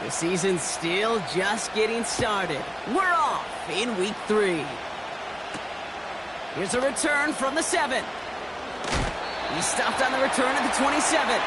The season's still just getting started. We're off in week 3. Here's a return from the 7. He's stopped on the return at the 27.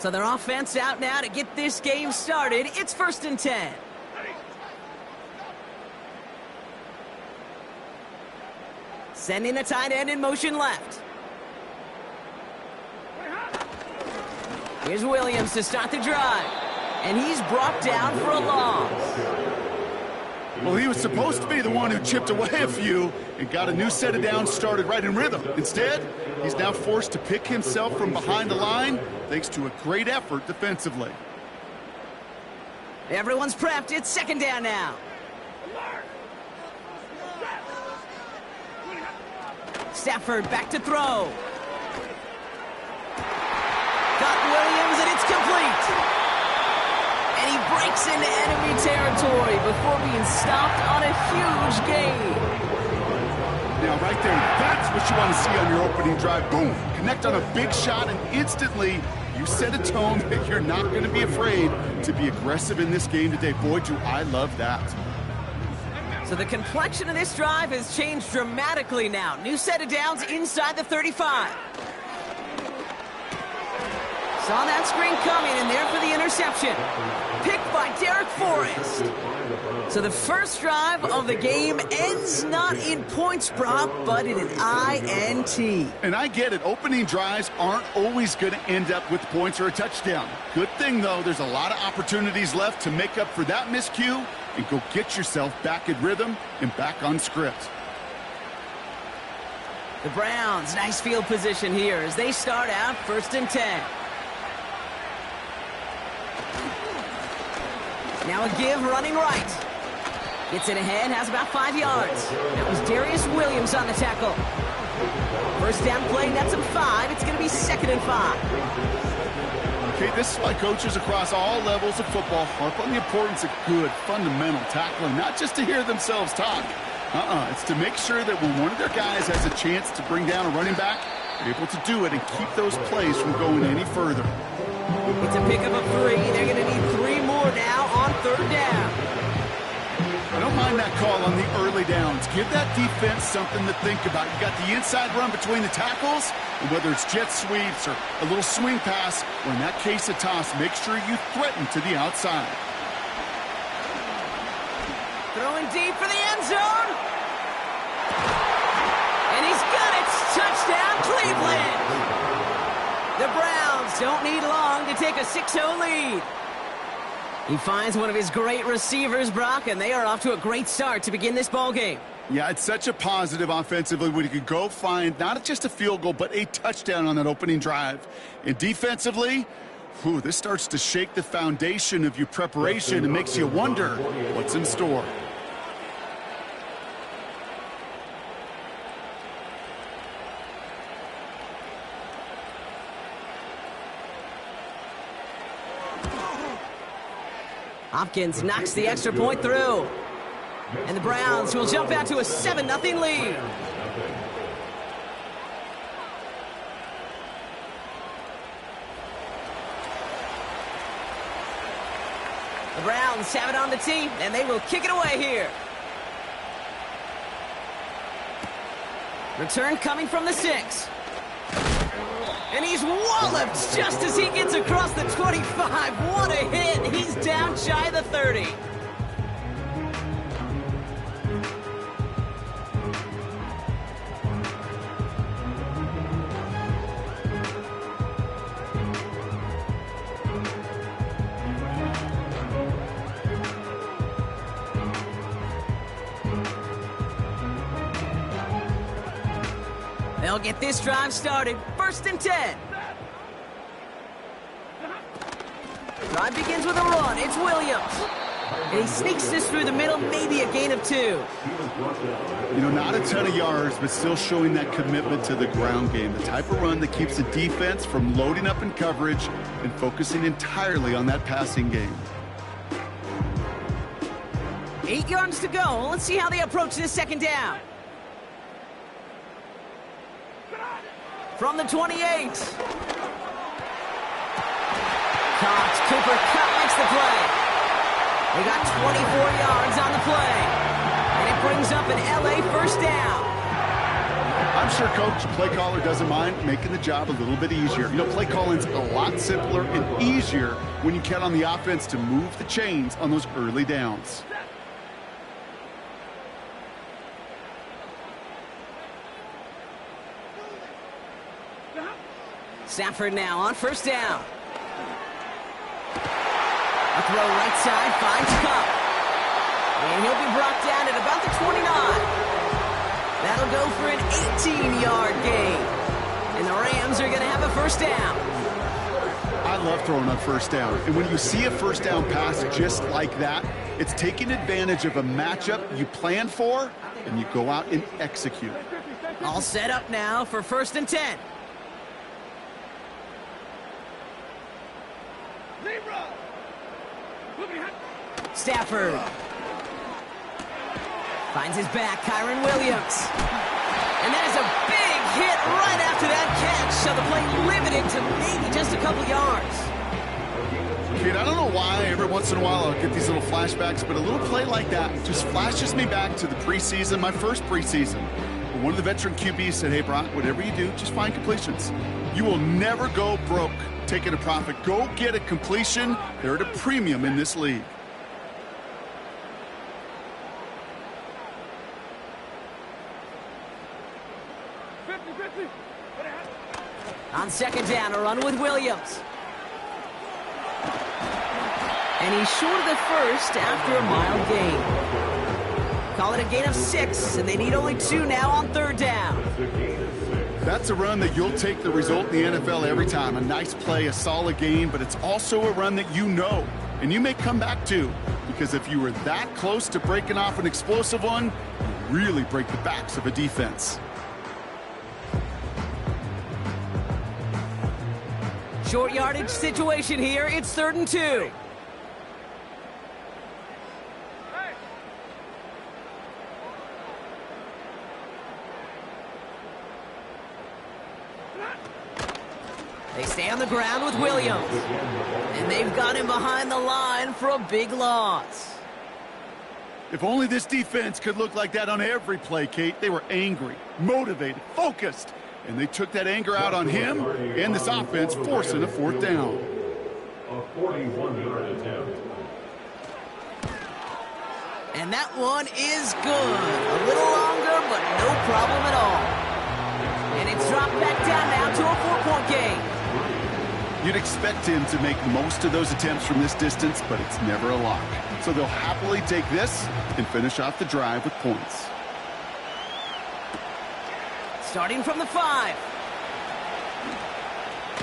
So their offense out now to get this game started. It's 1st and 10. Sending the tight end in motion left. Here's Williams to start the drive. And he's brought down for a loss. Well, he was supposed to be the one who chipped away a few and got a new set of downs started right in rhythm. Instead, he's now forced to pick himself from behind the line thanks to a great effort defensively. Everyone's prepped. It's 2nd down now. Stafford back to throw. Got Williams, and it's complete. And he breaks into enemy territory before being stopped on a huge gain. Now, right there, that's what you want to see on your opening drive. Boom! Connect on a big shot, and instantly you set a tone that you're not going to be afraid to be aggressive in this game today. Boy, do I love that. So the complexion of this drive has changed dramatically now. New set of downs inside the 35. Saw that screen coming, and there for the interception. Picked by Derek Forrest. So the first drive of the game ends not in points, Brock, but in an INT. And I get it. Opening drives aren't always going to end up with points or a touchdown. Good thing, though, there's a lot of opportunities left to make up for that miscue and go get yourself back in rhythm and back on script. The Browns, nice field position here as they start out 1st and 10. Now a give running right. Gets it ahead, has about 5 yards. That was Darius Williams on the tackle. First down play, nets him 5. It's going to be 2nd and 5. Okay, this is why coaches across all levels of football harp on the importance of good, fundamental tackling, not just to hear themselves talk. It's to make sure that when one of their guys has a chance to bring down a running back, they're able to do it and keep those plays from going any further. It's a pickup of 3. They're going to need 3 more now on 3rd down. I don't mind that call on the early downs. Give that defense something to think about. You got the inside run between the tackles, and whether it's jet sweeps or a little swing pass, or in that case a toss, make sure you threaten to the outside. Throwing deep for the end zone. And he's got it. Touchdown, Cleveland. The Browns don't need long to take a 6-0 lead. He finds one of his great receivers, Brock, and they are off to a great start to begin this ball game. Yeah, it's such a positive offensively when you could go find not just a field goal, but a touchdown on that opening drive. And defensively, this starts to shake the foundation of your preparation and makes you wonder what's in store. Hopkins knocks the extra point through. And the Browns will jump out to a 7-0 lead. The Browns have it on the tee, and they will kick it away here. Return coming from the 6. And he's walloped just as he gets across the 25. What a hit. He's down shy of the 30. They'll get this drive started. 1st and 10. Drive begins with a run. It's Williams. And he sneaks this through the middle, maybe a gain of 2. You know, not a ton of yards, but still showing that commitment to the ground game. The type of run that keeps the defense from loading up in coverage and focusing entirely on that passing game. 8 yards to go. Let's see how they approach this second down. From the 28. Cox, Cooper Kupp makes the play. They got 24 yards on the play. And it brings up an LA first down. I'm sure Coach, play caller, doesn't mind making the job a little bit easier. You know, play calling's a lot simpler and easier when you count on the offense to move the chains on those early downs. Stafford now on first down. A throw right side finds Kupp. And he'll be brought down at about the 29. That'll go for an 18-yard gain. And the Rams are going to have a first down. I love throwing on first down. And when you see a first down pass just like that, it's taking advantage of a matchup you plan for, and you go out and execute. All set up now for 1st and 10. Stafford finds his back, Kyron Williams. And that is a big hit right after that catch, so the play limited to maybe just a couple yards. Kid, I don't know why every once in a while I'll get these little flashbacks, but a little play like that just flashes me back to the preseason, my first preseason. One of the veteran QBs said, hey, Brock, whatever you do, just find completions. You will never go broke taking a profit. Go get a completion. They're at a premium in this league. On second down, a run with Williams. And he's short of the first after a mild gain. Call it a gain of 6, and they need only 2 now on third down. That's a run that you'll take the result in the NFL every time. A nice play, a solid gain, but it's also a run that you know, and you may come back to, because if you were that close to breaking off an explosive one, you really break the backs of a defense. Short yardage situation here. It's 3rd and 2. They stay on the ground with Williams. And they've got him behind the line for a big loss. If only this defense could look like that on every play, Kate. They were angry, motivated, focused. And they took that anger out on him and this offense, forcing a 4th down. A 41-yard attempt. And that one is good. A little longer, but no problem at all. And it's dropped back down now to a 4-point game. You'd expect him to make most of those attempts from this distance, but it's never a lock. So they'll happily take this and finish off the drive with points. Starting from the 5.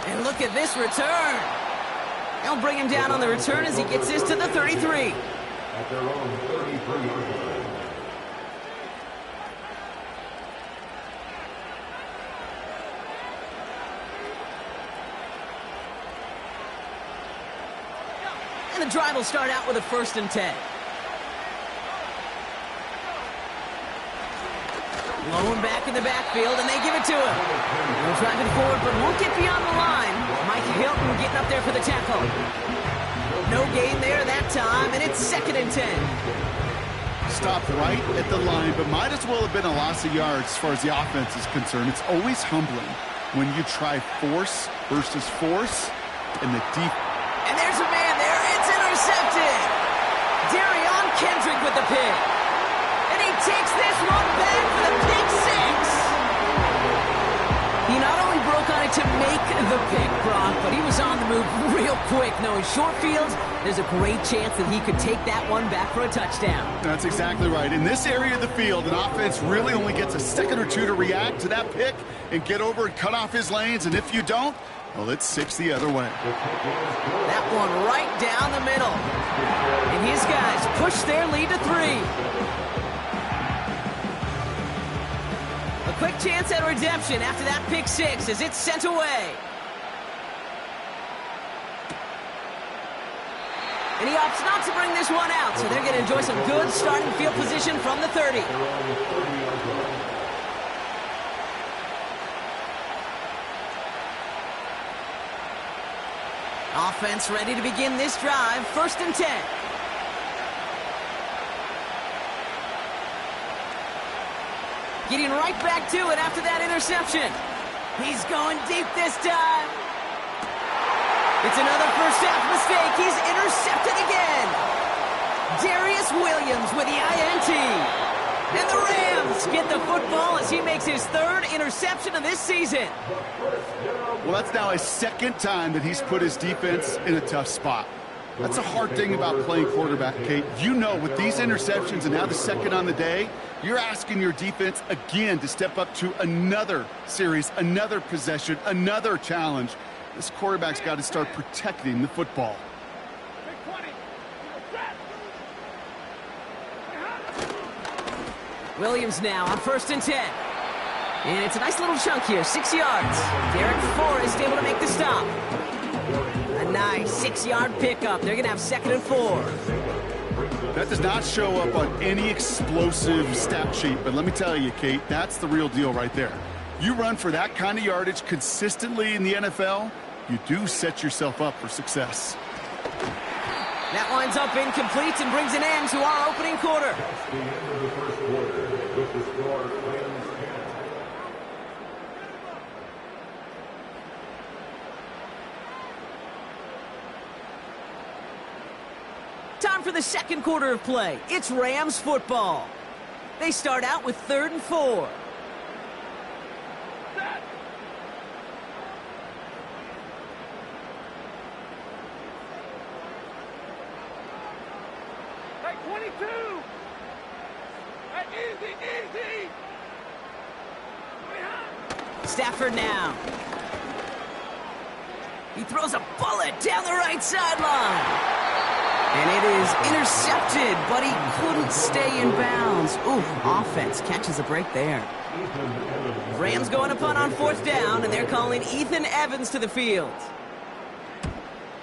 And look at this return. They'll bring him down on the return as he gets this to the 33. At their own 33. And the drive will start out with a 1st and 10. Lone back in the backfield, and they give it to him. He'll drive it forward, but won't get beyond the line. Mike Hilton getting up there for the tackle. No gain there that time, and it's 2nd and 10. Stopped right at the line, but might as well have been a loss of yards as far as the offense is concerned. It's always humbling when you try force versus force, and the deep. And there's a man there. It's intercepted. Darion Kendrick with the pick. And he takes this one back for the pick 6. He not only broke on it to make the pick, Brock, but he was on the move real quick. Knowing short fields, there's a great chance that he could take that one back for a touchdown. That's exactly right. In this area of the field, an offense really only gets a second or two to react to that pick and get over and cut off his lanes. And if you don't, Well, it's 6 the other way. That one right down the middle. And his guys push their lead to 3. A quick chance at redemption after that pick 6 as it's sent away. And he opts not to bring this one out, so they're going to enjoy some good starting field position from the 30. Offense ready to begin this drive, 1st and 10. Getting right back to it after that interception. He's going deep this time. It's another first half mistake. He's intercepted again. Darius Williams with the INT. And the Rams get the football as he makes his 3rd interception of this season. Well, that's now his 2nd time that he's put his defense in a tough spot. That's a hard thing about playing quarterback, Kate. You know, with these interceptions and now the 2nd on the day, you're asking your defense again to step up to another series, another possession, another challenge. This quarterback's got to start protecting the football. Williams now on 1st and 10. And it's a nice little chunk here, 6 yards. Derek Forrest able to make the stop. A nice 6-yard pickup. They're going to have 2nd and 4. That does not show up on any explosive stat sheet, but let me tell you, Kate, that's the real deal right there. You run for that kind of yardage consistently in the NFL, you do set yourself up for success. That winds up incomplete and brings an end to our opening quarter. That's the end of the first quarter with the score Rams 10. Time for the 2nd quarter of play. It's Rams football. They start out with 3rd and 4. Stafford now. He throws a bullet down the right sideline. And it is intercepted, but he couldn't stay in bounds. Ooh, offense catches a break there. Rams going to punt on 4th down, and they're calling Ethan Evans to the field.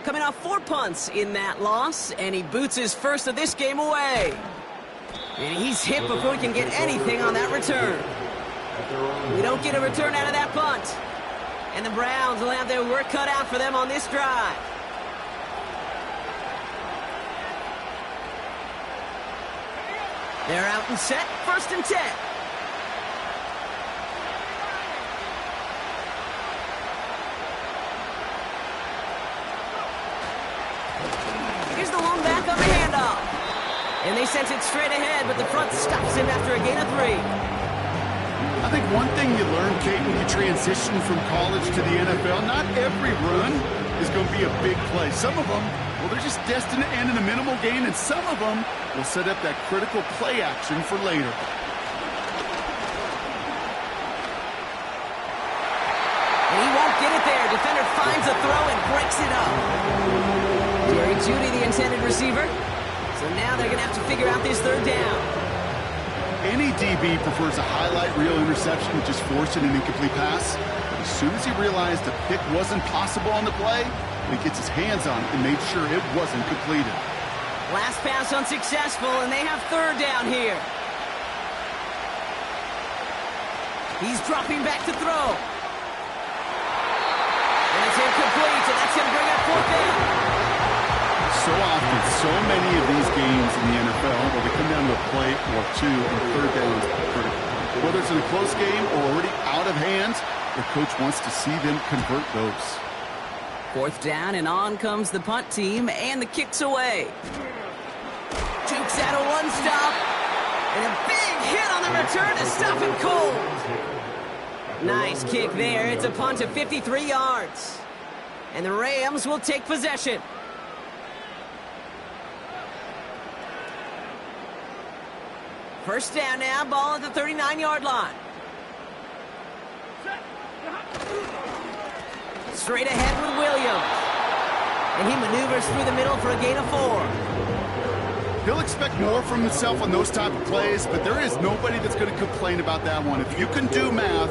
Coming off 4 punts in that loss, and he boots his 1st of this game away. And he's hit before he can get anything on that return. We don't get a return out of that punt. And the Browns will have their work cut out for them on this drive. They're out and set, 1st and 10. Here's the one back on the handoff. And they sent it straight ahead, but the front stops him after a gain of 3. I think one thing you learn, Kate, when you transition from college to the NFL, not every run is going to be a big play. Some of them, well, they're just destined to end in a minimal gain, and some of them will set up that critical play action for later. And he won't get it there. Defender finds a throw and breaks it up. Jerry Jeudy, the intended receiver. So now they're going to have to figure out this 3rd down. Any DB prefers a highlight reel interception with just forcing an incomplete pass. But as soon as he realized the pick wasn't possible on the play, he gets his hands on it and made sure it wasn't completed. Last pass unsuccessful, and they have 3rd down here. He's dropping back to throw. And it's incomplete, so that's going to bring up 4th down. So often, so many of these games in the NFL where they come down to a play or 2 and 3rd downs are critical. Whether it's in a close game or already out of hand, the coach wants to see them convert those. 4th down, and on comes the punt team, and the kick's away. Jukes out a 1-stop, and a big hit on the return to stop him cold. Nice kick there. It's a punt of 53 yards. And the Rams will take possession. First down now, ball at the 39-yard line. Straight ahead with Williams. And he maneuvers through the middle for a gain of 4. He'll expect more from himself on those type of plays, but there is nobody that's going to complain about that one. If you can do math,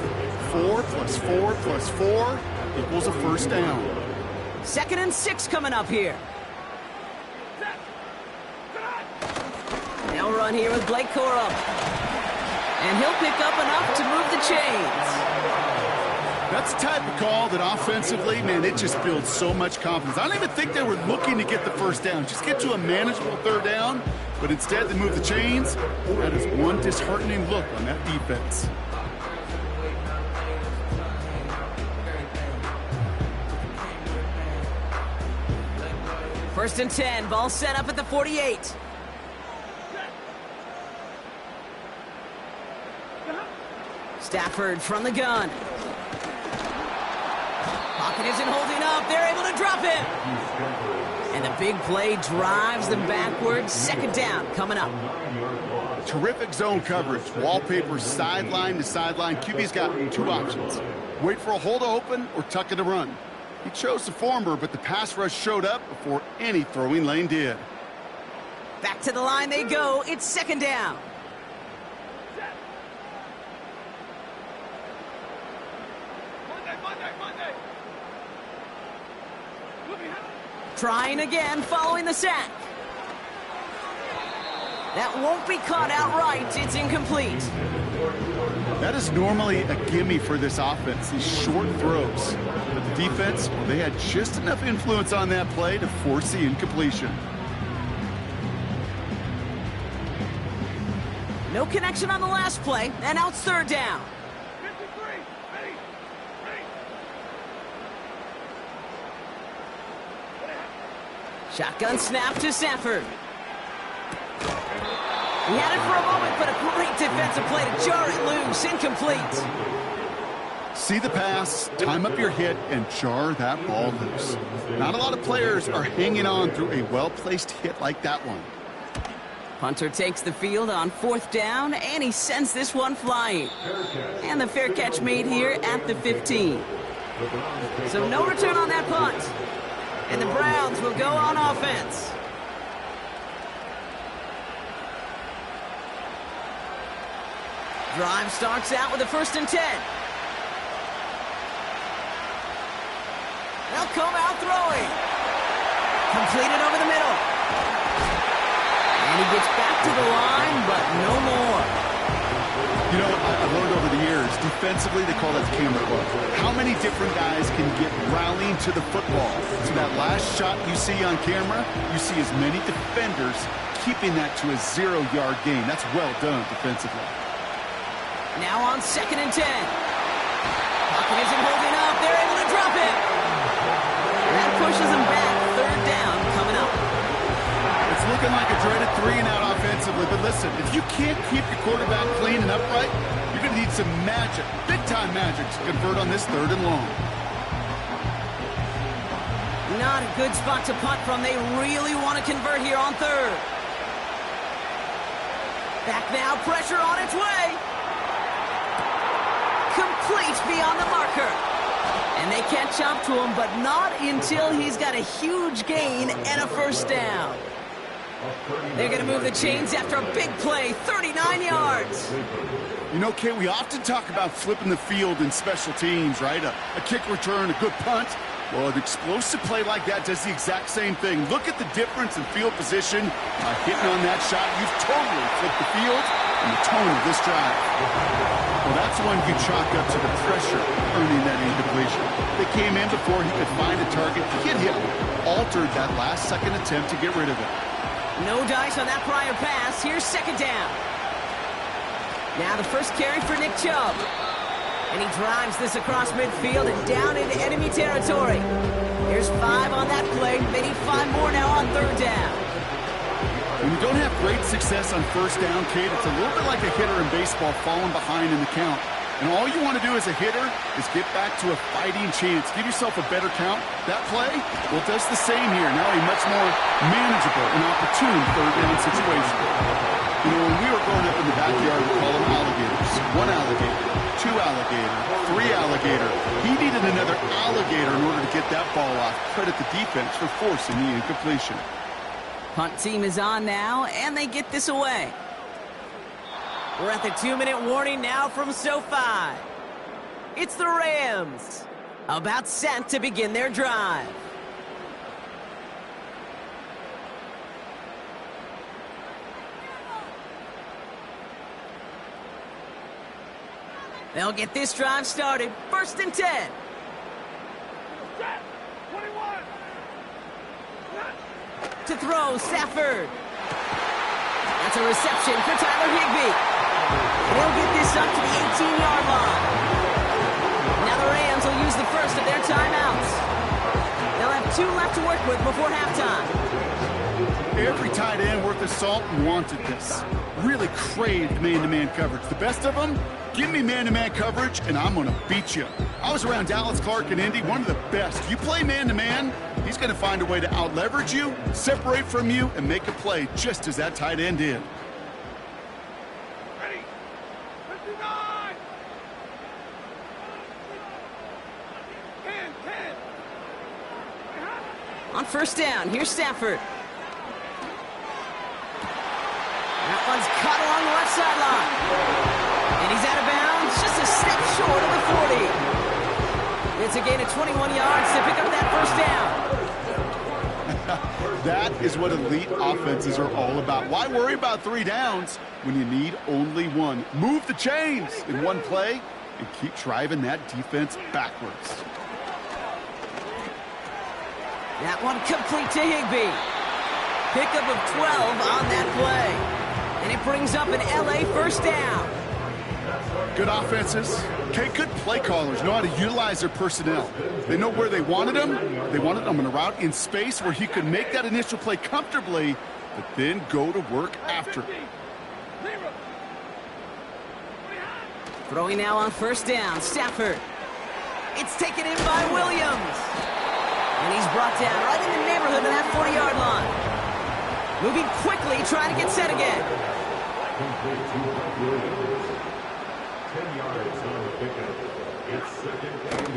4 plus 4 plus 4 equals a first down. 2nd and 6 coming up here. Now run here with Blake Corum. And he'll pick up enough to move the chains. That's the type of call that offensively, man, it just builds so much confidence. I don't even think they were looking to get the first down. Just get to a manageable 3rd down, but instead they move the chains. That is one disheartening look on that defense. First and 10, ball set up at the 48. Stafford from the gun. Pocket isn't holding up. They're able to drop him. And the big play drives them backwards. 2nd down coming up. Terrific zone coverage. Wallpaper sideline to sideline. QB's got 2 options. Wait for a hole to open or tuck it to run. He chose the former, but the pass rush showed up before any throwing lane did. Back to the line they go. It's 2nd down. Trying again following the sack. That won't be caught outright. It's incomplete. That is normally a gimme for this offense, these short throws. But the defense, well, they had just enough influence on that play to force the incompletion. No connection on the last play, and now it's 3rd down. Shotgun snap to Stafford. He had it for a moment, but a great defensive play to jar it loose. Incomplete. See the pass, time up your hit, and jar that ball loose. Not a lot of players are hanging on through a well-placed hit like that one. Punter takes the field on 4th down, and he sends this one flying. And the fair catch made here at the 15. So no return on that punt. And the Browns will go on offense. Drive starts out with a 1st and 10. They'll come out throwing. Completed over the middle. And he gets back to the line, but no more. You know, I've learned over the years, defensively, they call that the camera club. How many different guys can get rallying to the football? So that last shot you see on camera, you see as many defenders keeping that to a 0-yard gain. That's well done defensively. Now on 2nd and 10. Pocket isn't holding up. They're able to drop it. That pushes them back. 3rd down coming up. It's looking like a dreaded 3-and-out offensively, but listen, if you can't keep your quarterback clean and upright, you're going to need some magic, big-time magic, to convert on this 3rd and long. Not a good spot to punt from. They really want to convert here on 3rd. Back now, pressure on its way. Complete beyond the marker. And they catch up to him, but not until he's got a huge gain and a 1st down. They're going to move the chains after a big play, 39 yards. You know, Kate, we often talk about flipping the field in special teams, right? A kick return, a good punt. Well, an explosive play like that does the exact same thing. Look at the difference in field position. Hitting on that shot, you've totally flipped the field and the tone of this drive. Well, that's one you chalk up to the pressure earning that incompletion. They came in before he could find a target to hit him. Altered that last-second attempt to get rid of it. No dice on that prior pass. Here's 2nd down. Now the first carry for Nick Chubb. And he drives this across midfield and down into enemy territory. Here's 5 on that play. They need 5 more now on 3rd down. When you don't have great success on 1st down, Kate, it's a little bit like a hitter in baseball falling behind in the count. And all you want to do as a hitter is get back to a fighting chance. Give yourself a better count. That play, well, does the same here. Now a much more manageable and opportune 3rd down situation. You know, when we were growing up in the backyard, we call them alligators. One alligator, two alligator, three alligator. He needed another alligator in order to get that ball off. Credit the defense for forcing the incompletion. Punt team is on now, and they get this away. We're at the 2-minute warning now from SoFi. It's the Rams, about set to begin their drive. They'll get this drive started. 1st and 10. 21. To throw, Stafford. That's a reception for Tyler Higbee. They'll get this up to the 18-yard line. Now the Rams will use the first of their timeouts. They'll have 2 left to work with before halftime. Every tight end worth his salt wanted this. Really craved man-to-man coverage. The best of them? Give me man-to-man coverage, and I'm going to beat you. I was around Dallas Clark and Indy, one of the best. You play man-to-man, he's going to find a way to out-leverage you, separate from you, and make a play just as that tight end did. Ready. 59. 10. On 1st down, here's Stafford. That one's caught along the left sideline. And he's out of bounds, just a step short of the 40. It's a gain of 21 yards to pick up that 1st down. That is what elite offenses are all about. Why worry about 3 downs when you need only 1? Move the chains in one play and keep driving that defense backwards. That one complete to Higbee. Pickup of 12 on that play. And it brings up an LA 1st down. Good offenses, okay, good play callers know how to utilize their personnel. They know where they wanted them. They wanted them in a route in space where he could make that initial play comfortably, but then go to work after. Throwing now on 1st down, Stafford. It's taken in by Williams. And he's brought down right in the neighborhood of that 40-yard line. Moving quickly, trying to get set again.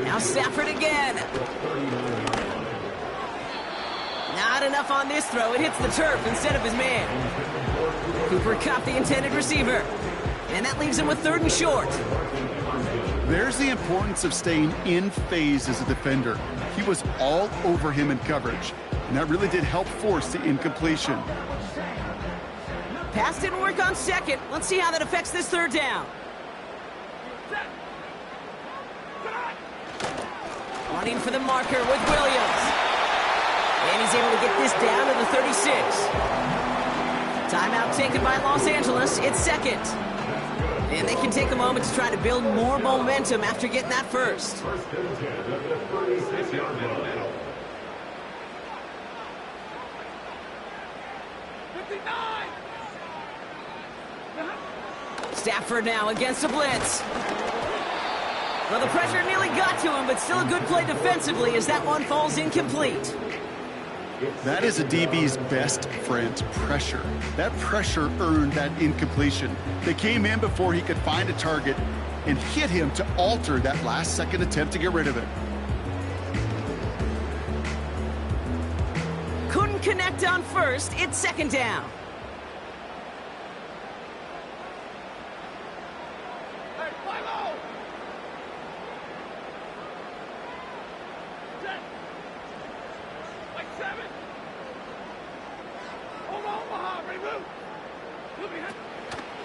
Now Stafford again. Not enough on this throw. It hits the turf instead of his man. Cooper Kupp, the intended receiver. And that leaves him with 3rd and short. There's the importance of staying in phase as a defender. He was all over him in coverage, and that really did help force the incompletion. Pass didn't work on 2nd. Let's see how that affects this 3rd down. Running for the marker with Williams. And he's able to get this down to the 36. Timeout taken by Los Angeles. It's 2nd. And they can take a moment to try to build more momentum after getting that first. Stafford now against a blitz. Well, the pressure nearly got to him, but still a good play defensively as that one falls incomplete. That is a DB's best friend, pressure. That pressure earned that incompletion. They came in before he could find a target and hit him to alter that last-second attempt to get rid of it. Couldn't connect on 1st. It's 2nd down.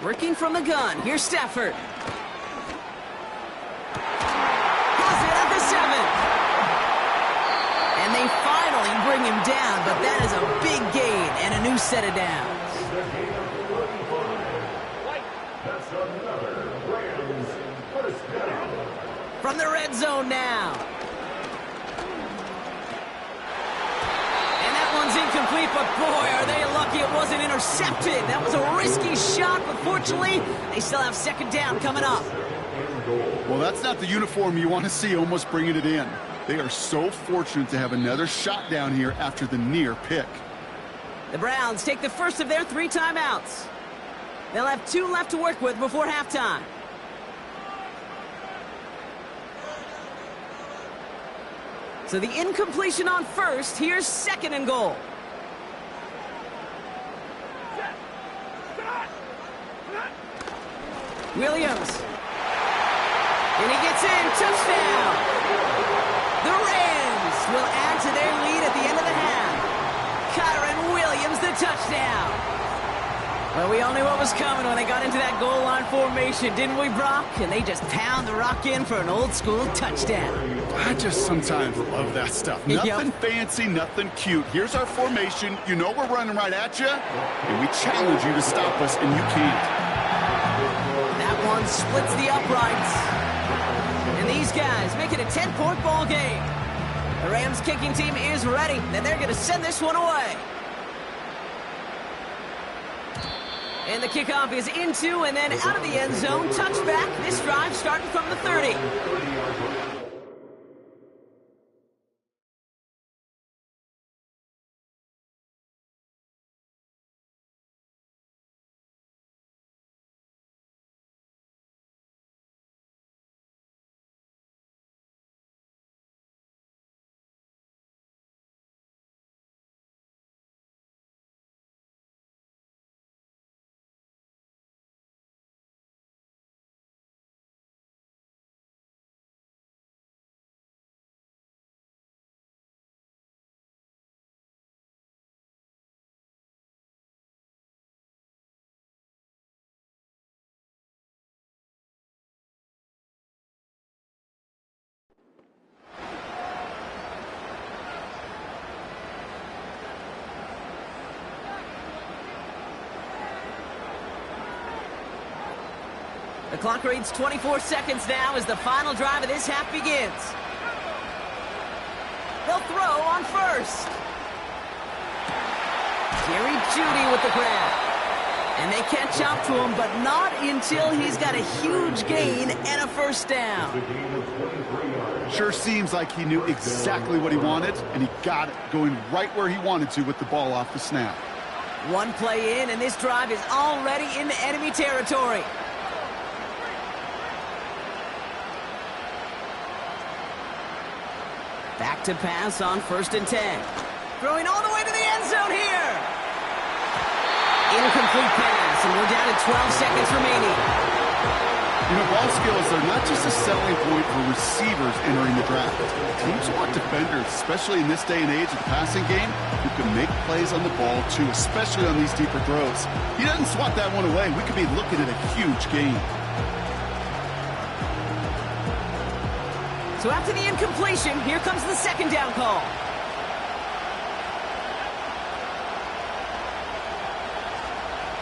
Working from the gun. Here's Stafford. Has it at the 7. And they finally bring him down, but that is a big gain and a new set of downs. From the red zone now. Incomplete, but boy, are they lucky it wasn't intercepted. That was a risky shot, but fortunately, they still have 2nd down coming up. Well, that's not the uniform you want to see almost bringing it in. They are so fortunate to have another shot down here after the near pick. The Browns take the first of their 3 timeouts. They'll have 2 left to work with before halftime. So the incompletion on first. Here's 2nd and goal. Williams. And he gets in. Touchdown. The Rams will add to their lead at the end of the half. Kyron Williams, the touchdown. Well, we all knew what was coming when they got into that goal line formation, didn't we, Brock? And they just pound the rock in for an old-school touchdown. I just sometimes love that stuff. Nothing fancy, nothing cute. Here's our formation. You know we're running right at you, and we challenge you to stop us, and you can't. That one splits the uprights. And these guys make it a 10-point ball game. The Rams kicking team is ready, and they're going to send this one away. And the kickoff is into and then out of the end zone. Touchback. This drive starting from the 30. The clock reads 24 seconds now as the final drive of this half begins. They'll throw on first. Jerry Jeudy with the grab. And they catch up to him, but not until he's got a huge gain and a first down. Sure seems like he knew exactly what he wanted, and he got it going right where he wanted to with the ball off the snap. One play in, and this drive is already into enemy territory. Back to pass on 1st and 10. Throwing all the way to the end zone here. Incomplete pass, and we're down to 12 seconds remaining. You know, ball skills are not just a selling point for receivers entering the draft. Teams want defenders, especially in this day and age of the passing game, who can make plays on the ball, too, especially on these deeper throws. He doesn't swat that one away. We could be looking at a huge gain. So after the incompletion, here comes the 2nd down call.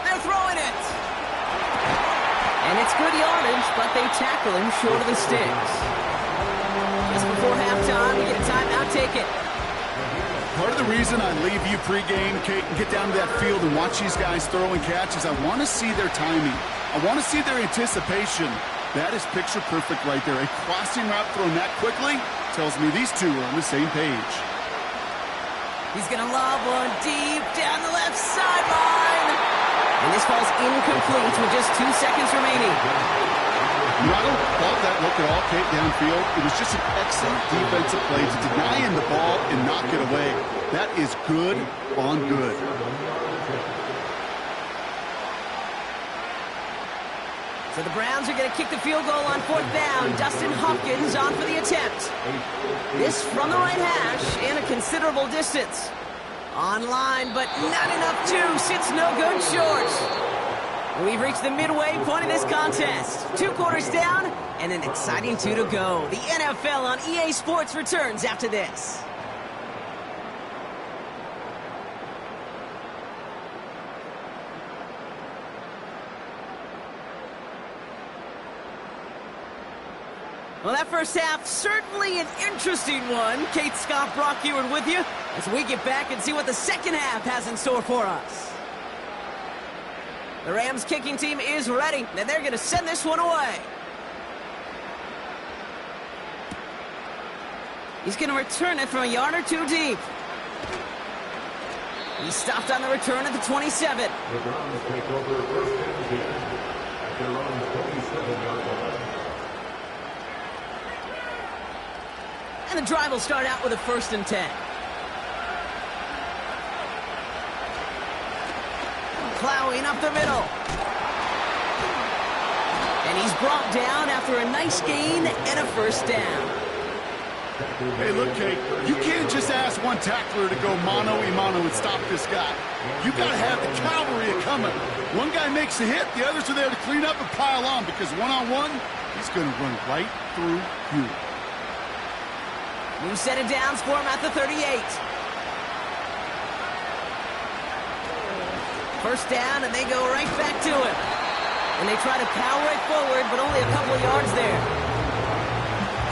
They're throwing it. And it's good yardage, but they tackle him short of the sticks. Just before halftime, we get a timeout taken. Part of the reason I leave you pregame, Kate, and get down to that field and watch these guys throw and catch is I want to see their timing. I want to see their anticipation. That is picture perfect right there. A crossing route thrown that quickly tells me these two are on the same page. He's going to lob one deep down the left sideline. And this falls incomplete with just 2 seconds remaining. I don't love that look at all, Kate, downfield. It was just an excellent defensive play to deny him the ball and knock it away. That is good on good. So the Browns are going to kick the field goal on 4th down. Dustin Hopkins on for the attempt. This from the right hash and a considerable distance. Online, but not enough juice. It's no good short. We've reached the midway point of this contest. 2 quarters down and an exciting 2 to go. The NFL on EA Sports returns after this. Well, that first half, certainly an interesting one. Kate, Scott, Brock Ewan with you as we get back and see what the second half has in store for us. The Rams kicking team is ready, and they're going to send this one away. He's going to return it from a yard or 2 deep. He stopped on the return at the 27. The Browns take over first and 10 at their own 27-yard line. And the drive will start out with a 1st and 10. Plowing up the middle. And he's brought down after a nice gain and a 1st down. Hey, look, Kate, you can't just ask one tackler to go mano-a-mano and stop this guy. You got to have the cavalry coming. One guy makes a hit, the others are there to clean up and pile on, because one-on-one, he's going to run right through you. New set of downs for him at the 38. 1st down, and they go right back to him. And they try to power it forward, but only a couple of yards there.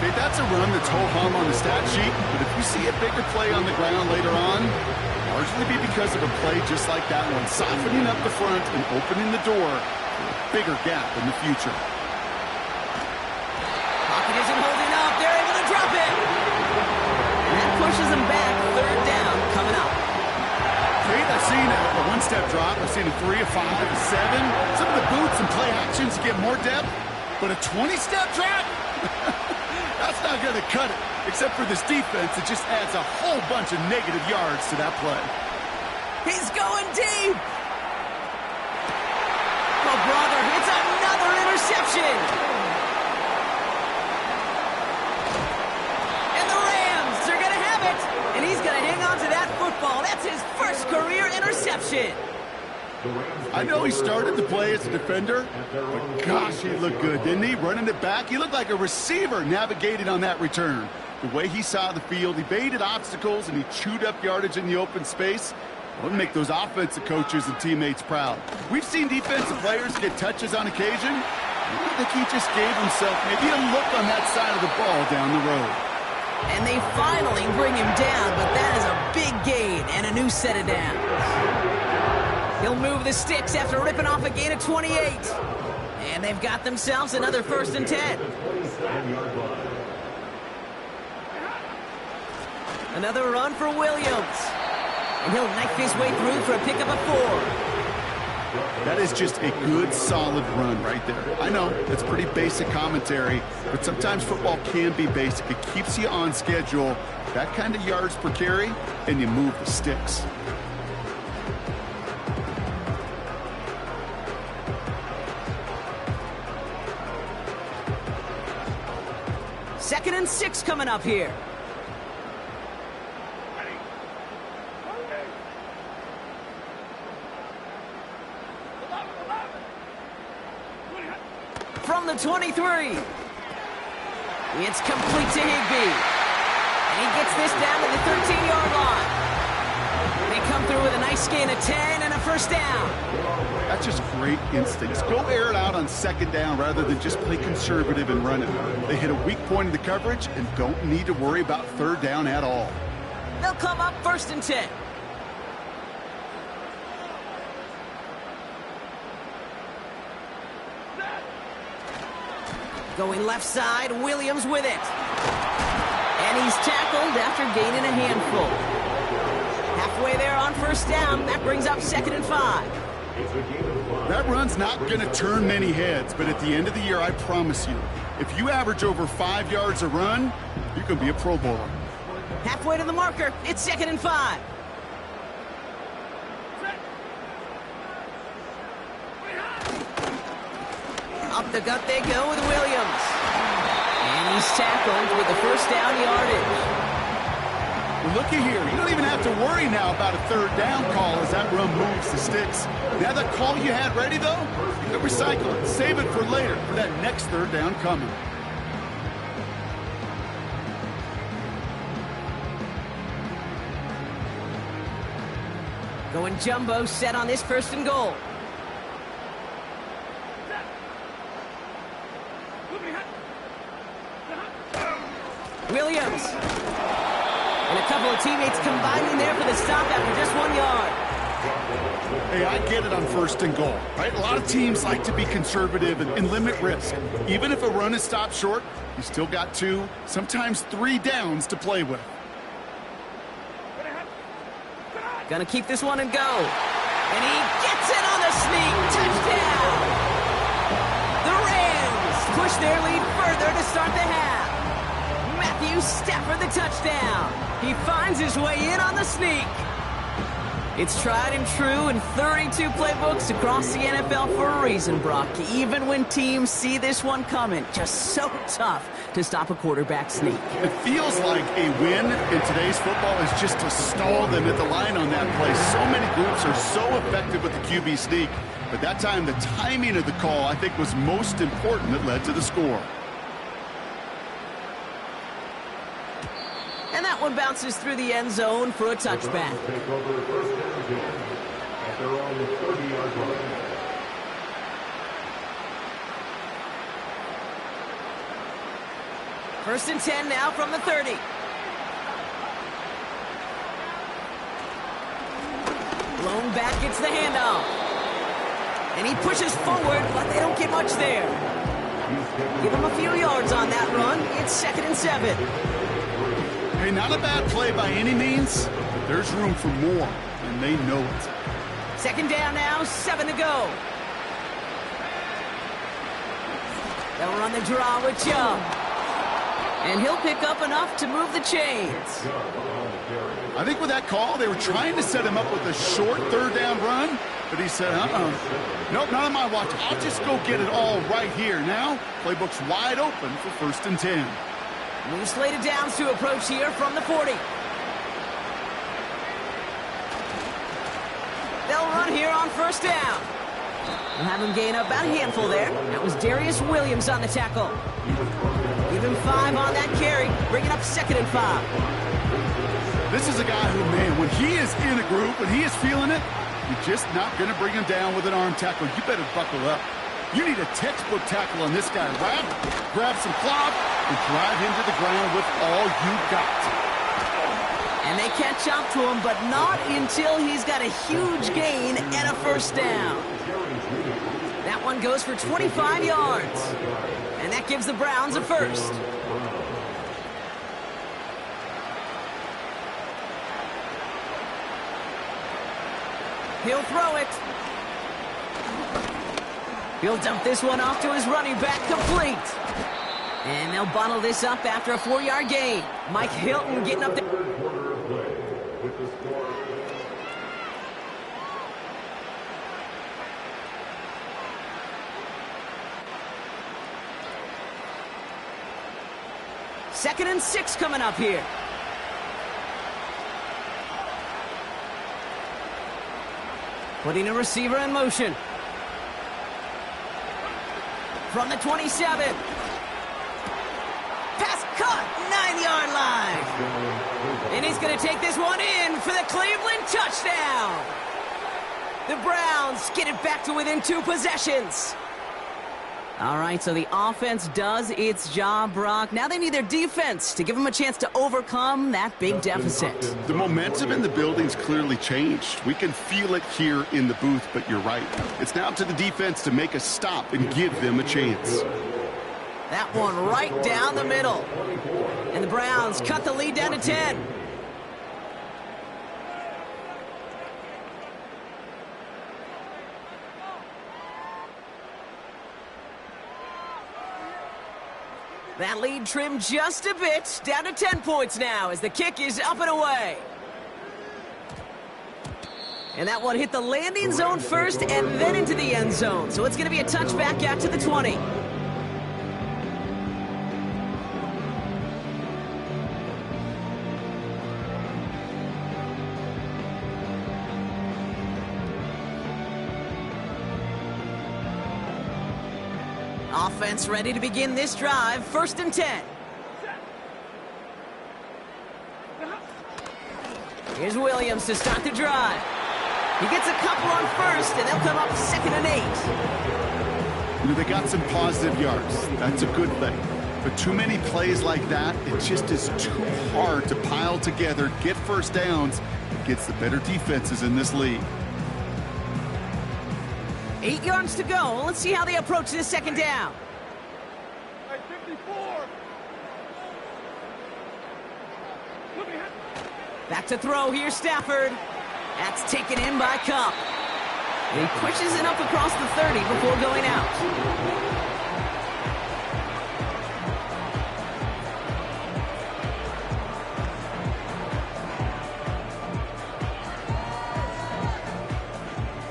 Okay, that's a run that's ho-hum on the stat sheet, but if you see a bigger play on the ground later on, largely be because of a play just like that one, softening up the front and opening the door for a bigger gap in the future. Pocket isn't holding up. They're able to drop it. And that pushes them back. 3rd down coming up. Kate, I've seen a one-step drop. I've seen a 3, a 5, a 7. Some of the boots and play actions get more depth, but a 20-step drop? That's not going to cut it, except for this defense. It just adds a whole bunch of negative yards to that play. He's going deep. Oh, brother, it's another interception. And the Rams are going to have it. And he's going to hang on to that football. That's his 1st career interception. I know he started the play as a defender, but gosh, he looked good, didn't he? Running it back, he looked like a receiver navigating on that return. The way he saw the field, he baited obstacles, and he chewed up yardage in the open space. It would make those offensive coaches and teammates proud. We've seen defensive players get touches on occasion. I think he just gave himself maybe a look on that side of the ball down the road. And they finally bring him down, but that is a big gain and a new set of downs. He'll move the sticks after ripping off a gain of 28. And they've got themselves another 1st and 10. Another run for Williams. And he'll knife his way through for a pickup of 4. That is just a good, solid run right there. I know, it's pretty basic commentary, but sometimes football can be basic. It keeps you on schedule, that kind of yards per carry, and you move the sticks. Second and 6 coming up here. From the 23. It's complete to Higbee. And he gets this down to the 13-yard line. They come through with a nice gain of 10 and a 1st down. That's just great instincts. Go air it out on 2nd down rather than just play conservative and run it. They hit a weak point in the coverage and don't need to worry about 3rd down at all. They'll come up 1st and 10. Going left side, Williams with it. And he's tackled after gaining a handful. Halfway there on 1st down, that brings up 2nd and 5. That run's not going to turn many heads, but at the end of the year, I promise you, if you average over 5 yards a run, you can be a Pro Bowler. Halfway to the marker, it's 2nd and 5. Up the gut they go with Williams. And he's tackled with the 1st down yardage. Well, looky here. You don't even have to worry now about a 3rd down call as that run moves the sticks. Now that call you had ready, though, you can recycle it. Save it for later for that next 3rd down coming. Going jumbo set on this 1st and goal. Williams. And a couple of teammates combining there for the stop after just 1 yard. Hey, I get it on 1st and goal, right? A lot of teams like to be conservative and limit risk. Even if a run is stopped short, you still got 2, sometimes 3 downs to play with. Gonna keep this one and go. And he gets it on the sneak. Touchdown! The Rams push their lead further to start the half. Matthew Stafford the touchdown. He finds his way in on the sneak. It's tried and true in 32 playbooks across the NFL for a reason, Brock. Even when teams see this one coming, just so tough to stop a quarterback sneak. It feels like a win in today's football is just to stall them at the line on that play. So many groups are so effective with the QB sneak. But that time, the timing of the call, I think, was most important that led to the score. And that one bounces through the end zone for a touchback. Take over first and 10 at their own 30-yard line. First and 10 now from the 30. Blown back gets the handoff. And he pushes forward, but they don't get much there. Give him a few yards on that run. It's 2nd and 7. Hey, not a bad play by any means, but there's room for more, and they know it. 2nd down now, 7 to go. They'll run the draw with Chubb. And he'll pick up enough to move the chains. I think with that call, they were trying to set him up with a short 3rd down run, but he said, nope, not on my watch. I'll just go get it all right here. Now, playbook's wide open for 1st and 10. New slated downs to approach here from the 40. They'll run here on 1st down. We'll have him gain about a handful there. That was Darius Williams on the tackle. Give him 5 on that carry, bringing up 2nd and 5. This is a guy who, man, when he is in a group and he is feeling it, you're just not going to bring him down with an arm tackle. You better buckle up. You need a textbook tackle on this guy. Grab some cloth, and drive him to the ground with all you got. And they catch up to him, but not until he's got a huge gain and a 1st down. That one goes for 25 yards. And that gives the Browns a 1st. He'll throw it. He'll dump this one off to his running back, complete. And they'll bottle this up after a 4-yard gain. Mike Hilton getting up there. Third quarter of play with the score. Second and 6 coming up here. Putting a receiver in motion. From the 27. Pass caught, 9-yard line. And he's going to take this one in for the Cleveland touchdown. The Browns get it back to within 2 possessions. All right, so the offense does its job, Brock. Now they need their defense to give them a chance to overcome that big deficit. The momentum in the building's clearly changed. We can feel it here in the booth, but you're right. It's now up to the defense to make a stop and give them a chance. That one right down the middle. And the Browns cut the lead down to 10. That lead trimmed just a bit, down to 10 points now as the kick is up and away. And that one hit the landing zone first and then into the end zone. So it's going to be a touchback out to the 20. Offense ready to begin this drive. 1st and 10. Here's Williams to start the drive. He gets a couple on 1st, and they'll come up 2nd and 8. You know, they got some positive yards. That's a good thing. But too many plays like that, it just is too hard to pile together, get 1st downs, against the better defenses in this league. 8 yards to go. Let's see how they approach this 2nd down. Hey, 54. Back to throw here, Stafford. That's taken in by Cup. And he pushes it up across the 30 before going out.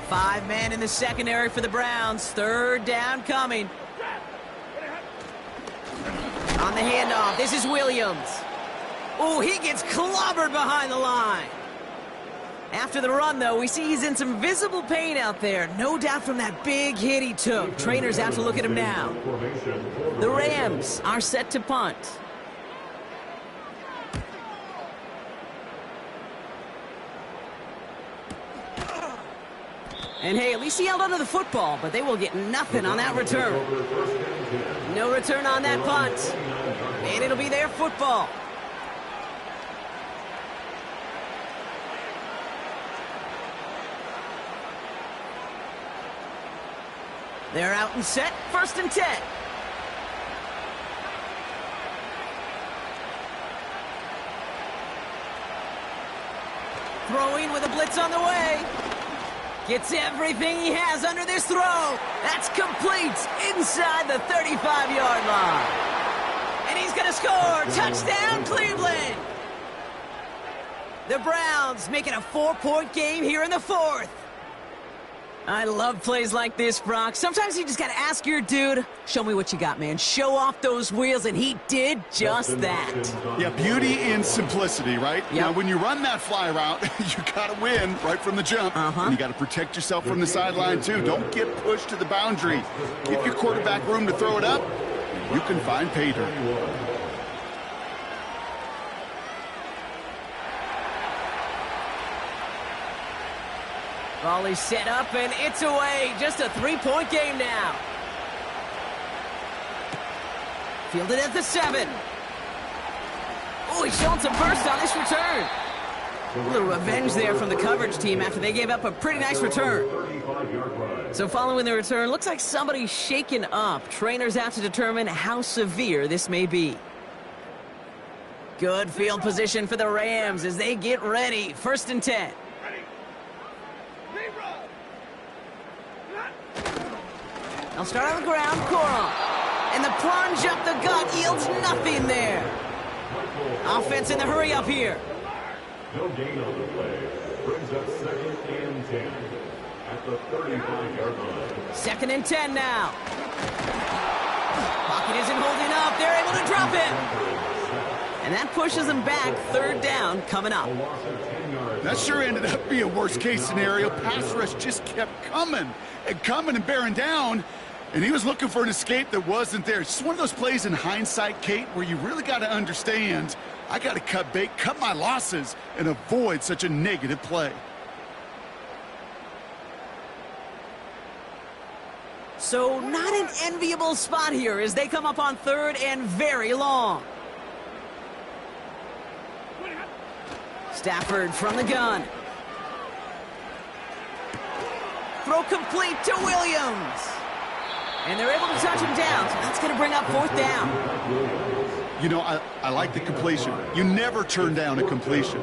Five men in the secondary for the Browns. Third down coming. On the handoff, this is Williams. Oh, he gets clobbered behind the line. After the run, though, we see he's in some visible pain out there. No doubt from that big hit he took. Trainers have to look at him now. The Rams are set to punt. And hey, at least he held onto the football, but they will get nothing on that return. No return on that punt. And it'll be their football. They're out and set, 1st and 10. Throwing with a blitz on the way. Gets everything he has under this throw. That's complete inside the 35-yard line. And he's going to score. Touchdown, Cleveland. The Browns making a 4-point game here in the 4th. I love plays like this, Brock. Sometimes you just got to ask your dude, show me what you got, man. Show off those wheels, and he did just that. Yeah, beauty in simplicity, right? Yep. Now, when you run that fly route, you got to win right from the jump. And you got to protect yourself from the sideline, too. Don't get pushed to the boundary. Give your quarterback room to throw it up, and you can find pay dirt. Volley set up, and it's away. Just a 3-point game now. Fielded at the 7. Oh, he's showing some burst on this return. A little revenge there from the coverage team after they gave up a pretty nice return. So following the return, looks like somebody's shaken up. Trainers have to determine how severe this may be. Good field position for the Rams as they get ready. 1st and 10. They'll start on the ground, Corum. And the plunge up the gut yields nothing there. Offense in the hurry up here. No gain on the play. Brings up 2nd and 10 at the 35-yard line. 2nd and 10 now. Pocket isn't holding up. They're able to drop him. And that pushes them back. 3rd down coming up. That sure ended up being a worst-case scenario. Pass rush just kept coming and bearing down. And he was looking for an escape that wasn't there. It's just one of those plays in hindsight, Kate, where you really got to understand, I got to cut bait, cut my losses, and avoid such a negative play. So not an enviable spot here as they come up on 3rd and very long. Stafford from the gun. Throw complete to Williams. And they're able to touch him down, so that's going to bring up 4th down. You know, I like the completion. You never turn down a completion.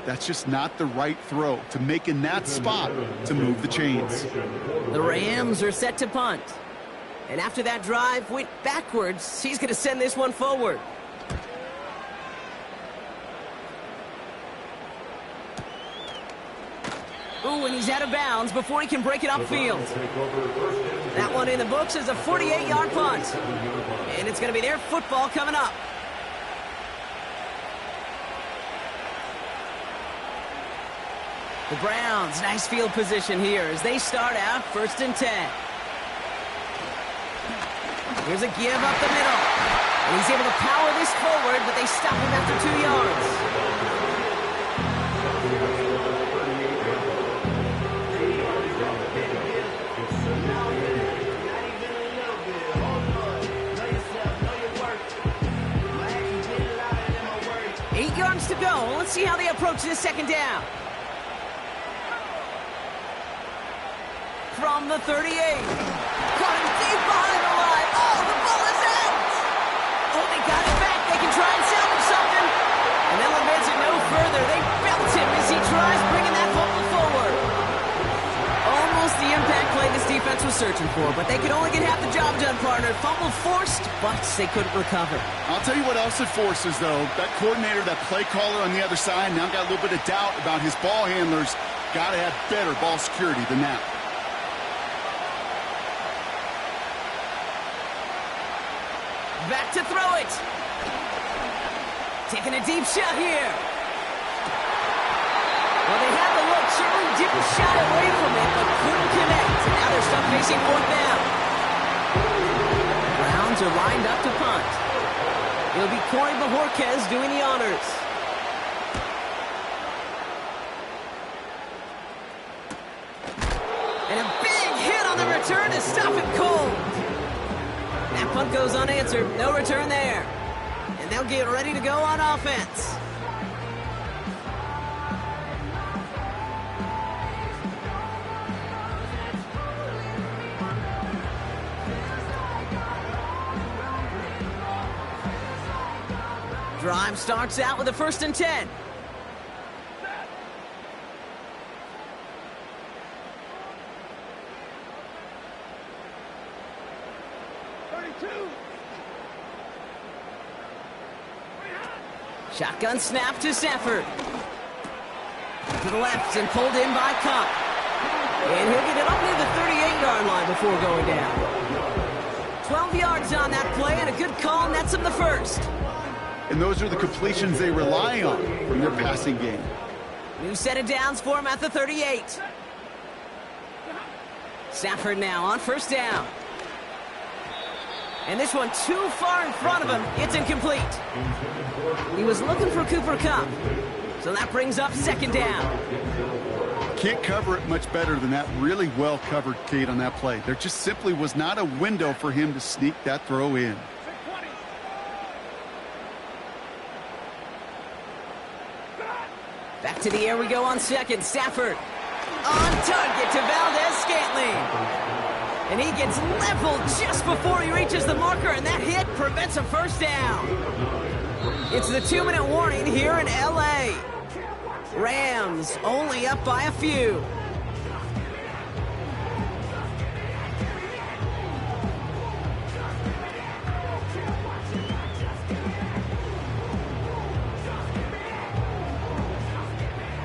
That's just not the right throw to make in that spot to move the chains. The Rams are set to punt. And after that drive went backwards, he's going to send this one forward. Ooh, and he's out of bounds before he can break it upfield. That one in the books is a 48-yard punt. And it's going to be their football coming up. The Browns, nice field position here as they start out 1st and 10. Here's a give up the middle. And he's able to power this forward, but they stop him after 2 yards. To go. Let's see how they approach this 2nd down. From the 38. Caught him deep behind the line. Oh, the ball is out. Oh, they got it back. They can try and salvage something. And they'll advance it no further. They belt him as he tries bringing that football forward. searching for, but they could only get half the job done, partner. Fumble forced, but they couldn't recover. I'll tell you what else it forces, though. That coordinator, that play caller on the other side, now got a little bit of doubt about his ball handlers. Got to have better ball security than that. Back to throw it. Taking a deep shot here. Well, they had the look, certainly didn't shot away from it, but couldn't connect. And now they're stuck facing fourth down. Browns are lined up to punt. It'll be Corey Bajorquez doing the honors. And a big hit on the return to stop it cold. That punt goes unanswered. No return there. And they'll get ready to go on offense. Drive starts out with a 1st and 10. Shotgun snap to Stafford. To the left and pulled in by Cup. And he'll get it up near the 38-yard line before going down. 12 yards on that play, and a good call nets him the first. And those are the completions they rely on from their passing game. New set of downs for him at the 38. Stafford now on 1st down. And this one too far in front of him. It's incomplete. He was looking for Cooper Kupp. So that brings up 2nd down. Can't cover it much better than that. Really well covered, Kate, on that play. There just simply was not a window for him to sneak that throw in. Back to the air we go on 2nd. Stafford on target to Valdez-Scantling. And he gets leveled just before he reaches the marker, and that hit prevents a 1st down. It's the 2-minute warning here in L.A. Rams only up by a few.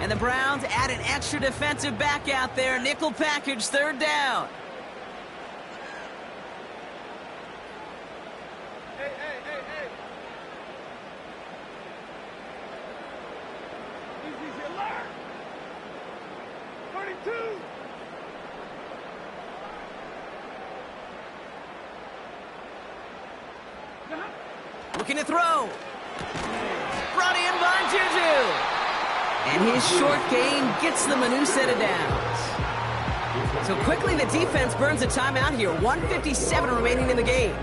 And the Browns add an extra defensive back out there. Nickel package, 3rd down. Looking to throw. Brought in by Juju. And his short game gets them a new set of downs. So quickly the defense burns a timeout here. 1:57 remaining in the game.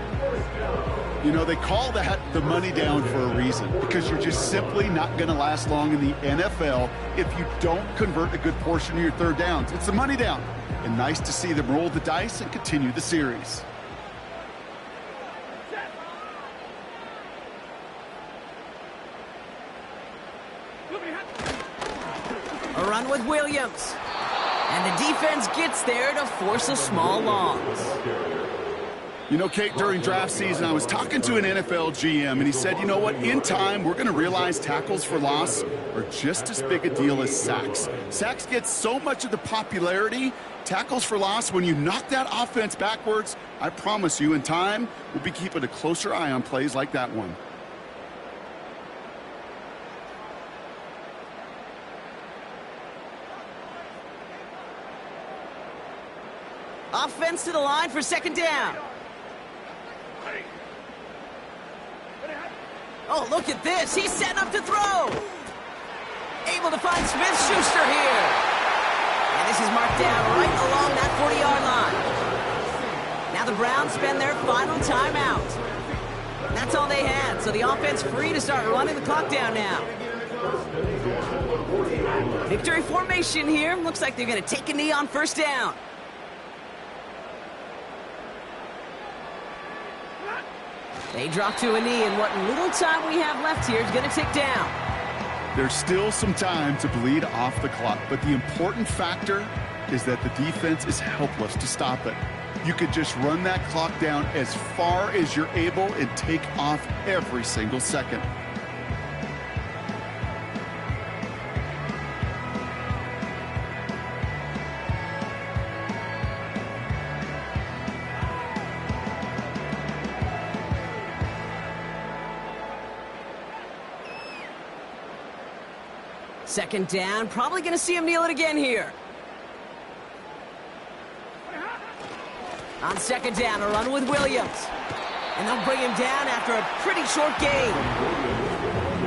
You know, they call that the money down for a reason, because you're just simply not going to last long in the NFL if you don't convert a good portion of your 3rd downs. It's the money down. And nice to see them roll the dice and continue the series. A run with Williams. And the defense gets there to force a small loss. You know, Kate, during draft season, I was talking to an NFL GM, and he said, you know what, in time, we're going to realize tackles for loss are just as big a deal as sacks. Sacks get so much of the popularity. Tackles for loss, when you knock that offense backwards, I promise you, in time, we'll be keeping a closer eye on plays like that one. Offense to the line for 2nd down. Oh, look at this. He's setting up to throw. Able to find Smith-Schuster here. And this is marked down right along that 40-yard line. Now the Browns spend their final timeout. That's all they had, so the offense free to start running the clock down now. Victory formation here. Looks like they're going to take a knee on 1st down. They drop to a knee, and what little time we have left here is going to tick down. There's still some time to bleed off the clock, but the important factor is that the defense is helpless to stop it. You could just run that clock down as far as you're able and take off every single second. Second down, probably going to see him kneel it again here. On second down, a run with Williams. And they'll bring him down after a pretty short gain.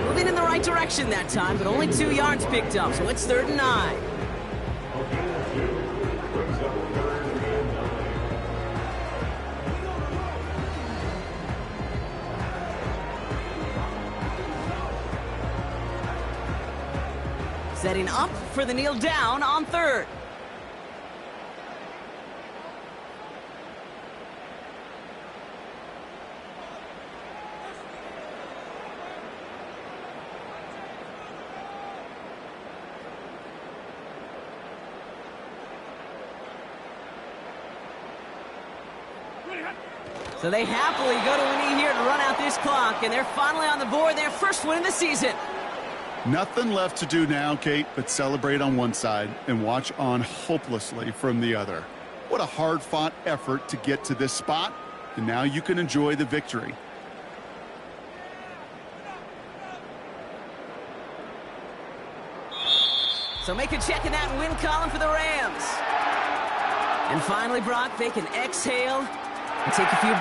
Moving in the right direction that time, but only 2 yards picked up, so it's 3rd and 9. Setting up for the kneel down on 3rd. So they happily go to a knee here to run out this clock, and they're finally on the board, their first win of the season. Nothing left to do now, Kate, but celebrate on one side and watch on hopelessly from the other. What a hard-fought effort to get to this spot, and now you can enjoy the victory. So make a check in that win column for the Rams. And finally, Brock, they can exhale and take a few breaths.